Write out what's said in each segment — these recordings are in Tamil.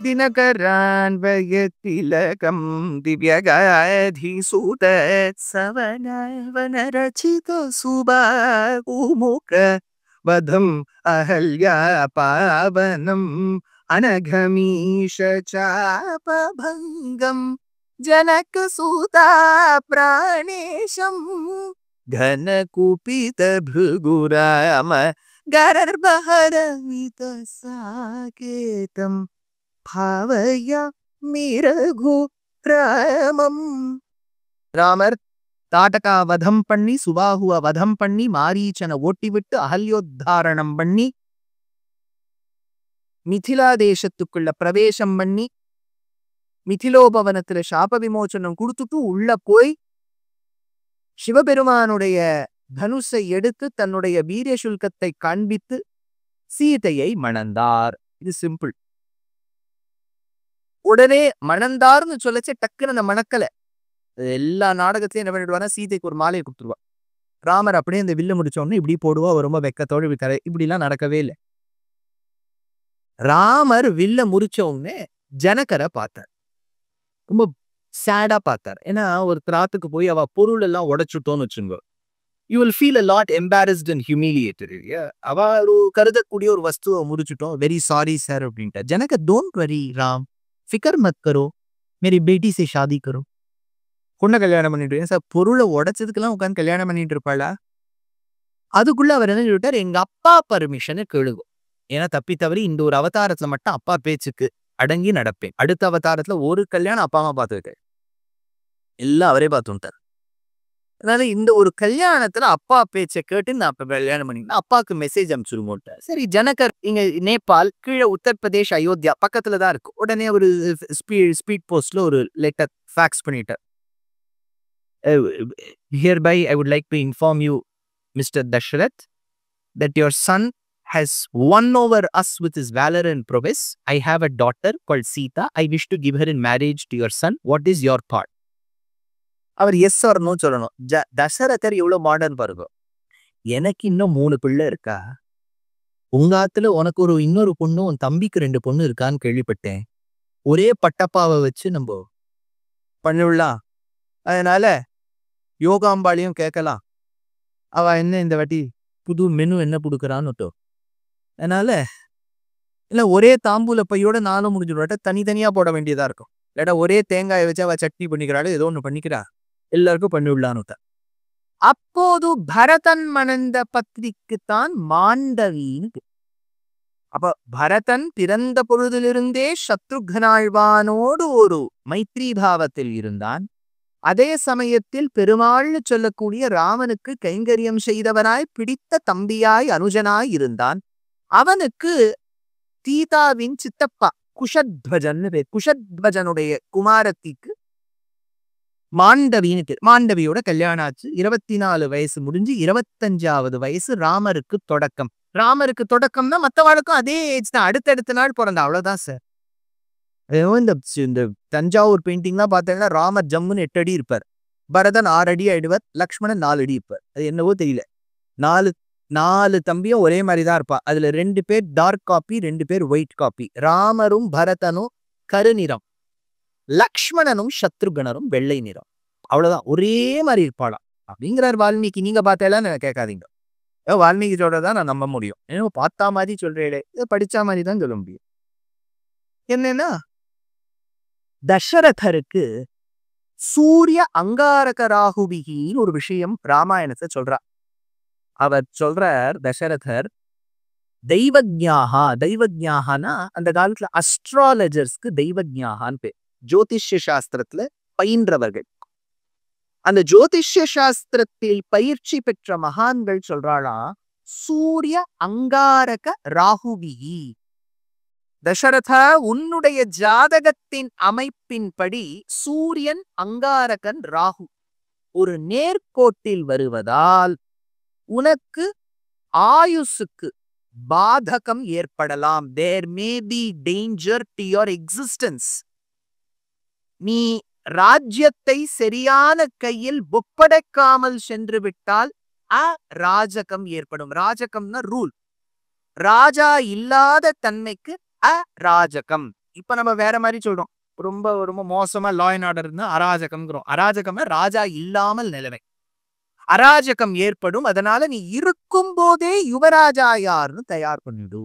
दिनकरान्वयतिलकं दिव्यगाधिसूतत्सवनवनरचितसुबाहुमुख वधम् अहल्यापावनम् अनघमीश चापभङ्गम् जनकसूता प्राणेशम् घनकुपितभृगुराम गर्भहरमितसाकेतम् भावयामि रघुरामम्. ராமர் தாட்டகா வதம் பண்ணி சுபாகுவ வதம் பண்ணி மாரீச்சனை ஓட்டி விட்டு அகல்யோத்தாரணம் பண்ணி மிதிலா தேசத்துக்குள்ள பிரவேசம் பண்ணி மிதிலோபவனத்துல சாப விமோச்சனம் கொடுத்துட்டு உள்ள போய் சிவபெருமானுடைய தனுஷை எடுத்து தன்னுடைய வீரிய சுல்கத்தை காண்பித்து சீதையை மணந்தார். இது சிம்பிள். உடனே மணந்தார்னு சொல்லச்சு டக்குன்னு அந்த மணக்கலை. எல்லா நாடகத்திலையும் என்ன பண்ணிடுவானா, சீதைக்கு ஒரு மாலையை கொடுத்துருவா. ராமர் அப்படியே அந்த வில்ல முடிச்சோன்னு இப்படி போடுவா, ரொம்ப வெக்கத்தோடு விற்கரை. இப்படிலாம் நடக்கவே இல்லை. ராமர் வில்ல முடிச்ச உடனே ஜனகரை பார்த்தார். ரொம்ப சேடா பார்த்தார். ஏன்னா ஒரு திராத்துக்கு போய் அவ பொருள் எல்லாம் உடைச்சுட்டோன்னு வச்சுங்க, you will feel a lot embarrassed and humiliated. அவ ஒரு கருதக்கூடிய ஒரு வஸ்துவை முடிச்சுட்டோம், வெரி சாரி சார் அப்படின்ட்டு. Janaka, don't worry Ram, figure மத் கரோ, மேரி பேட்டி சே ஷாதி கரோ. பொண்ணை கல்யாணம் பண்ணிட்டு சார், பொருளை உடைச்சதுக்கெல்லாம் உட்காந்து கல்யாணம் பண்ணிட்டு இருப்பாளா? அதுக்குள்ள அவர் என்ன சொல்லிட்டார், எங்க அப்பா பர்மிஷனை கேளுகும். ஏன்னா தப்பி தவறி இந்த ஒரு அவதாரத்துல மட்டும் அப்பா பேச்சுக்கு அடங்கி நடப்பேன். அடுத்த அவதாரத்துல ஒரு கல்யாணம் அப்பா அம்மா பார்த்துருக்க, எல்லாம் அவரே பார்த்துட்டார். அதனால இந்த ஒரு கல்யாணத்துல அப்பா பேச்சை கேட்டு நான் அப்ப கல்யாணம் பண்ணிங்கன்னா அப்பாவுக்கு மெசேஜ் அனுப்பிச்சுருமோட்டார். சரி, ஜனகர் இங்க நேபாள், கீழே உத்தரப்பிரதேஷ், அயோத்தியா பக்கத்துல தான் இருக்கு. உடனே ஒரு ஸ்பீட் போஸ்ட்ல ஒரு லெட்டர் ஃபேக்ஸ் பண்ணிட்டார். Hereby I would like to inform you, Mr. Dashrath, that your son has won over us with his valor and prowess. I have a daughter called Sita. I wish to give her in marriage to your son. What is your part? அவர் எஸ் ஆர் நோ சொல்லணும். தசரதர் எவ்வளவு மாடர்ன் பாருங்க. எனக்கு இன்னும் 3 பிள்ளை இருக்கா, உங்க ஆத்துல உனக்கு இன்னொரு பொண்ணு, உன் தம்பிக்கு 2 பொண்ணு இருக்கான்னு கேள்விப்பட்டேன். ஒரே பட்டப்பாவை வச்சு நம்ம பண்ணிடலாம். அதனால யோகாம்பாளையும் கேட்கலாம், அவ என்ன இந்த வாட்டி புது மெனு என்ன கொடுக்குறான்னு. அதனால இல்ல ஒரே தாம்பூல பையோட நானும் முடிஞ்சுட, தனித்தனியா போட வேண்டியதா இருக்கும். இல்லாட்டா ஒரே தேங்காயை வச்சு அவ சட்னி பண்ணிக்கிறாள், ஏதோ ஒண்ணு பண்ணிக்கிறா, எல்லாருக்கும் பண்ணிவிடலான்னு. அப்போது பரதன் மணந்த பத்ரிக்குத்தான் மாண்டவின்னு. அப்ப பரதன் பிறந்த பொழுதிலிருந்தே சத்ருக்னாழ்வானோடு ஒரு மைத்ரி பாவத்தில் இருந்தான். அதே சமயத்தில் பெருமாள்னு சொல்லக்கூடிய ராமனுக்கு கைங்கரியம் செய்தவனாய், பிடித்த தம்பியாய், அனுஜனாய் இருந்தான். அவனுக்கு சீதாவின் சித்தப்பா குஷத்வஜன் பேர். குஷத்வஜனுடைய குமாரத்திக்கு மாண்டவின்னு, மாண்டவியோட கல்யாணம் ஆச்சு. 24 வயசு முடிஞ்சு 25வது வயசு ராமருக்கு தொடக்கம். ராமருக்கு தொடக்கம்னா மற்றவாளுக்கும் அதே ஏஜ் தான், அடுத்தடுத்த நாள் பிறந்த, அவ்வளவுதான் சார். இந்த தஞ்சாவூர் பெயிண்டிங்லாம் பார்த்தீங்கன்னா ராமர் ஜம்முன்னு 8 அடி இருப்பார், பரதன் 6 அடி ஆயிடுவார், லக்ஷ்மணன் 4 அடி இருப்பார். அது என்னவோ தெரியல, 4 தம்பியும் ஒரே மாதிரி தான் இருப்பா. அதுல 2 பேர் டார்க் காப்பி, 2 பேர் ஒயிட் காப்பி. ராமரும் பரதனும் கருநிறம், லக்ஷ்மணனும் சத்ருகணரும் வெள்ளை நிறம். அவ்வளவுதான், ஒரே மாதிரி இருப்பாளாம் அப்படிங்கிறார் வால்மீகி. நீங்க பார்த்தேலாம் கேட்காதீங்க, வால்மீகி சொல்றதான் நான் நம்ப முடியும். ஏன்னா பார்த்தா மாதிரி சொல்றேன், இதை படிச்சா மாதிரி தான் சொல்ல முடியும். என்னன்னா, தசரதருக்கு சூரிய அங்காரக ராகுபிகின்னு ஒரு விஷயம் ராமாயணத்தை சொல்றா. அவர் சொல்றார், தசரதர் தெய்வஜ்ஞாகா. தெய்வஜ்ஞாகனா அந்த காலத்துல அஸ்ட்ராலஜர்ஸ்க்கு தெய்வஜ்ஞாகான்னு பேர். ஜோதிஷ்ய சாஸ்திரத்துல பயின்றவர்கள். அந்த ஜோதிஷ்ய சாஸ்திரத்தில் பயிற்சி பெற்ற மகான்கள் சொல்றாளா, சூரிய அங்காரக ராகுபிகி. தசரதா, உன்னுடைய ஜாதகத்தின் அமைப்பின்படி சூரியன் அங்காரகன் ராகு ஒரு நேர்கோட்டில் வருவதால் உனக்கு ஆயுசுக்கு பாதகம் ஏற்படலாம். There may be danger to your existence. நீ ராஜ்யத்தை சரியான கையில் ஒப்படைக்காமல் சென்று விட்டால் அராஜகம் ஏற்படும். ராஜகம்னா ரூல். ராஜா இல்லாத தன்மைக்கு அராஜகம். இப்ப நம்ம வேற மாதிரி சொல்றோம். ரொம்ப ரொம்ப மோசமா லா அண்ட் ஆர்டர்னு அராஜகம்ங்கிறோம். அராஜகம்னா ராஜா இல்லாமல் நிலைமை. அராஜகம் ஏற்படும். அதனால நீ இருக்கும் போதே யுவராஜா யாருன்னு தயார் பண்ணிடு.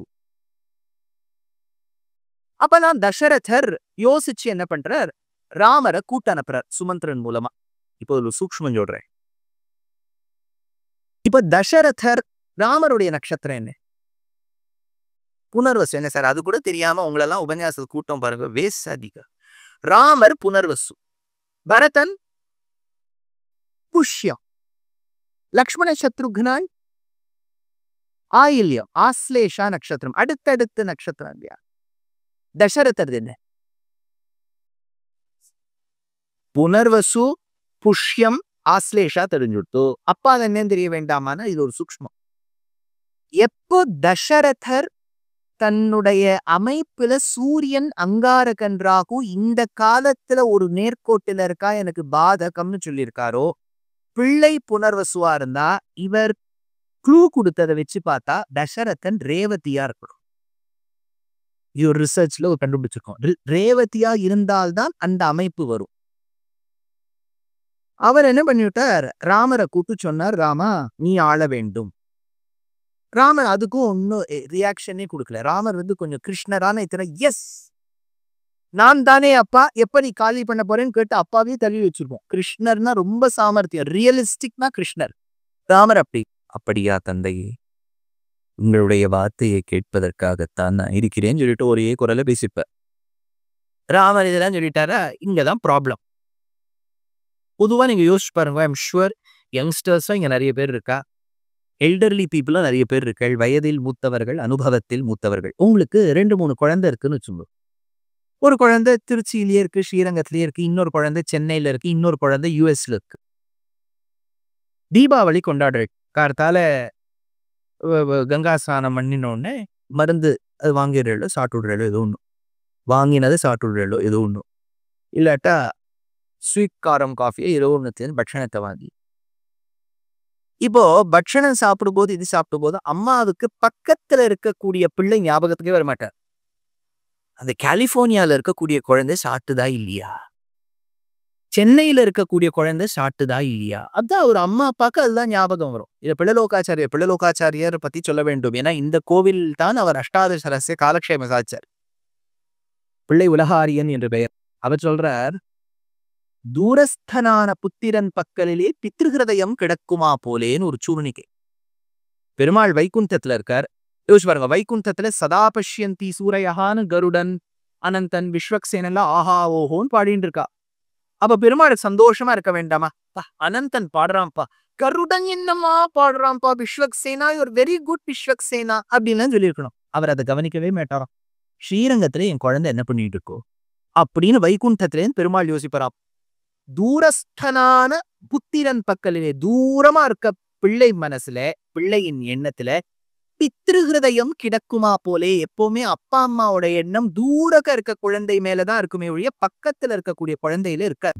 அப்பதான் தசரதர் யோசிச்சு என்ன பண்றார்? ராமரை கூட்ட அனுப்புறார் சுமந்திரன் மூலமா. இப்போ ஒரு சூக்ஷ்மம் சொல்றேன். இப்ப தசரதர் ராமருடைய நட்சத்திரம் என்ன? புனர்வசு. என்ன சார் அது கூட தெரியாம உங்களெல்லாம் உபன்யாச கூட்டம் பாருங்க. வேஸ் அதிக. ராமர் புனர்வசு, பரதன் புஷ்யம், லக்ஷ்மண சத்ருக்னான் ஆயில்யம், ஆஸ்லேஷா நட்சத்திரம். அடுத்தடுத்த நட்சத்திரம் இல்லையா? தசரதர் என்ன? புனர்வசு, புஷ்யம், ஆஸ்லேஷா தெரிஞ்சுடுத்து. அப்பா அது என்னன்னு தெரிய வேண்டாமான இது ஒரு சூக்ஷ்மம். எப்போ தசரதர் தன்னுடைய அமைப்புல சூரியன் அங்காரகன் ராகு இந்த காலத்துல ஒரு நேர்கோட்டில இருக்கா எனக்கு பாதகம்னு சொல்லியிருக்காரோ, பிள்ளை புனர்வசுவா இருந்தா இவர் க்ளூ கொடுத்ததை வச்சு பார்த்தா தசரதன் ரேவதியா இருக்கணும். இது ஒரு ரிசர்ச்ல ஒரு கண்டுபிடிச்சிருக்கோம். ரேவதியா இருந்தால்தான் அந்த அமைப்பு வரும். அவர் என்ன பண்ணிவிட்டார்? ராமரை கூப்பிட்டு சொன்னார், ராமா நீ ஆள வேண்டும். ராமர் அதுக்கும் ஒன்னும் ரியாக்ஷனே கொடுக்கல. ராமர் கொஞ்சம் கிருஷ்ணரான இத்தனை எஸ் நான் தானே அப்பா, எப்ப நீ காலி பண்ண போறேன்னு கேட்டு அப்பாவே தள்ளி வச்சிருப்போம். கிருஷ்ணர்னா ரொம்ப சாமர்த்தியம், ரியலிஸ்டிக்னா கிருஷ்ணர். ராமர் அப்படியா தந்தையே, உங்களுடைய வார்த்தையை கேட்பதற்காகத்தான் நான் இருக்கிறேன்னு சொல்லிட்டு ஒரே குரலை பேசிப்ப. ராமர் இதெல்லாம் சொல்லிட்டாரா? இங்கதான் ப்ராப்ளம். பொதுவா நீங்க யோசிச்சு பாருங்க. ஐம் ஷுவர் யங்ஸ்டர்ஸும் இங்க நிறைய பேர் இருக்கா, எல்டர்லி பீப்புளும் நிறைய பேர் இருக்கள், வயதில் மூத்தவர்கள், அனுபவத்தில் மூத்தவர்கள். உங்களுக்கு 2-3 குழந்தை இருக்குன்னு வச்சுக்கோங்க. ஒரு குழந்தை திருச்சியிலேயே இருக்கு, ஸ்ரீரங்கத்திலேயே இருக்கு, இன்னொரு குழந்தை சென்னையில இருக்கு, இன்னொரு குழந்தை யூஎஸ்ல இருக்கு. தீபாவளி கொண்டாடுற காலத்தால கங்கா ஸ்நானம் பண்ணினோடனே மருந்து அது வாங்கிடுறோ, சாப்பிட்டுடுறோ, ஏதோ ஒன்று வாங்கினது சாப்பிட்டுடுறோ, ஏதோ ஒன்று இல்லாட்டா ஸ்வீட் காரம் காஃபியை ஏதோ ஒன்று பட்சணத்தை வாங்கி. இப்போ பட்சணம் சாப்பிடும் போது இது சாப்பிடும் போது அம்மாவுக்கு பக்கத்துல இருக்கக்கூடிய பிள்ளை ஞாபகத்துக்கே வரமாட்டார். அந்த கலிபோர்னியால இருக்கக்கூடிய குழந்தை சாப்பிட்டுதா இல்லையா, சென்னையில இருக்கக்கூடிய குழந்தை சாப்பிட்டுதா இல்லையா, அதான் ஒரு அம்மா அப்பாவுக்கு அதுதான் ஞாபகம் வரும். இதை பிள்ளலோகாச்சாரியர் பத்தி சொல்ல வேண்டும். ஏன்னா இந்த கோவில் தான் அவர் அஷ்டாதச ரகசிய காலக்ஷேம சாச்சார். பிள்ளை உலகாரியன் என்று பெயர். அவர் சொல்றார், தூரஸ்தனான புத்திரன் பக்கலிலே பித்ருஹிருதயம் கிடக்குமா போலேன்னு ஒரு சூர்ணிகை. பெருமாள் வைகுந்தத்துல இருக்கார். யோசிச்சு பாருங்க, வைகுந்தத்துல சதா பஷ்யந்தி சூரையகான்னு கருடன் அனந்தன் விஸ்வக்சேனெல்லாம் ஆஹா ஓஹோன்னு பாடிட்டு இருக்கா. அப்ப பெருமாளுக்கு சந்தோஷமா இருக்க வேண்டாமா? அனந்தன் பாடுறான்ப்பா, கருடன் என்னமா பாடுறான்ப்பா, விஸ்வக்சேனா ஒரு வெரி குட் விஸ்வக்சேனா அப்படின்னு சொல்லியிருக்கணும். அவர் அதை கவனிக்கவே மாட்டாராம். ஸ்ரீரங்கத்துல என் குழந்தை என்ன பண்ணிட்டு இருக்கோ அப்படின்னு வைகுண்டத்திலேன்னு பெருமாள் யோசிப்பாராம். தூரஸ்தனான புத்திரன் பக்கலிலே, தூரமா இருக்க பிள்ளை மனசுல, பிள்ளையின் எண்ணத்துல பித்ருஹிருதயம் கிடக்குமா போலே. எப்பவுமே அப்பா அம்மாவோட எண்ணம் தூரக்க இருக்க குழந்தை மேலதான் இருக்குமே ஒழிய பக்கத்துல இருக்கக்கூடிய குழந்தையில இருக்க